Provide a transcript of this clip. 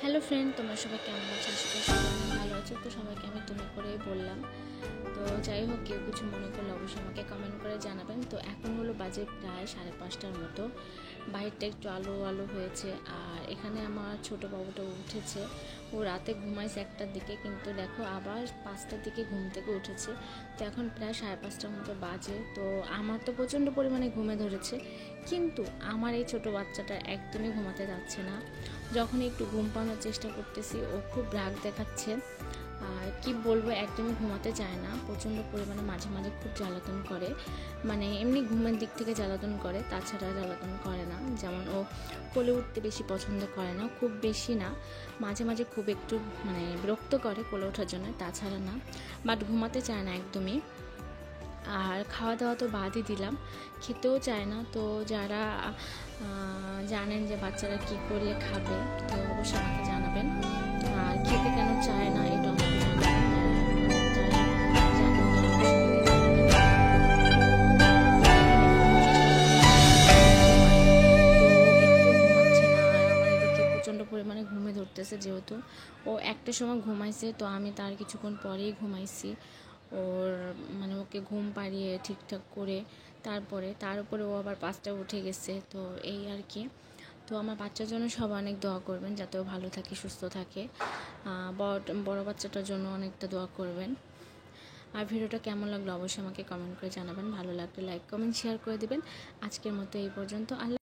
Hello friend, তোমরা সবাই কেমন আছো? আশা করি সবাই অনেক ভালো আছো। তো সবাইকে আমি তুমি করেই বললাম। তো যাই হোক, কেউ কিছু মনে করলে অবশ্যই আমাকে কমেন্ট করে জানাবেন। তো এখন হলো বাজে প্রায় 5:30টার মতো। বাইরটা একটু আলো আলো হয়েছে। আর এখানে আমার ছোট বাবুটা উঠেছে। ও রাতে ঘুমাইছে 1টার দিকে, কিন্তু দেখো আবার 5টার দিকে ঘুম থেকে উঠেছে। তো এখন প্রায় 5:30টার মতো বাজে। তো আমার তো প্রচণ্ড পরিমাণে ঘুমে ধরেছে, কিন্তু আমার এই ছোট বাচ্চাটা একদমই ঘুমাতে যাচ্ছে না। যখন একটু ঘুম পাড়ানোর চেষ্টা করতেছি, ও খুব রাগ দেখাচ্ছে। আর কি বলবো, একদমই ঘুমাতে চায় না। প্রচণ্ড পরিমাণে মাঝে মাঝে খুব জ্বালাতন করে, মানে এমনি ঘুমের দিক থেকে জ্বালাতন করে, তাছাড়া জ্বালাতন করে না। যেমন ও কোলে উঠতে বেশি পছন্দ করে না, খুব বেশি না, মাঝে মাঝে খুব একটু মানে বিরক্ত করে কোলে ওঠার জন্য, তাছাড়া না। বাট ঘুমাতে চায় না একদমই। আর খাওয়া দাওয়া তো বাদই দিলাম, খেতেও চায় না। তো যারা জানেন যে বাচ্চারা কি করলে খাবে, তো অবশ্যই আমাকে জানাবেন। আর খেতে কেন চায় না এটা আমাকে জানাবেন। যারা জানেন তারা অবশ্যই আমাকে জানাবেন। প্রচণ্ড পরিমাণে ঘুমে ধরতেছে, যেহেতু ও একটা সময় ঘুমাইছে, তো আমি তার কিছুক্ষণ পরেই ঘুমাইছি। ওর মানে ওকে ঘুম পাড়িয়ে ঠিকঠাক করে তারপরে তার উপরে ও আবার 5টায় উঠে গেছে। তো এই আর কি। তো আমার বাচ্চার জন্য সবাই অনেক দোয়া করবেন, যাতে ও ভালো থাকে, সুস্থ থাকে। বড় বাচ্চাটার জন্য অনেকটা দোয়া করবেন। আর ভিডিওটা কেমন লাগলো অবশ্যই আমাকে কমেন্ট করে জানাবেন। ভালো লাগলে লাইক কমেন্ট শেয়ার করে দেবেন। আজকের মতো এই পর্যন্ত। আল্লাহ।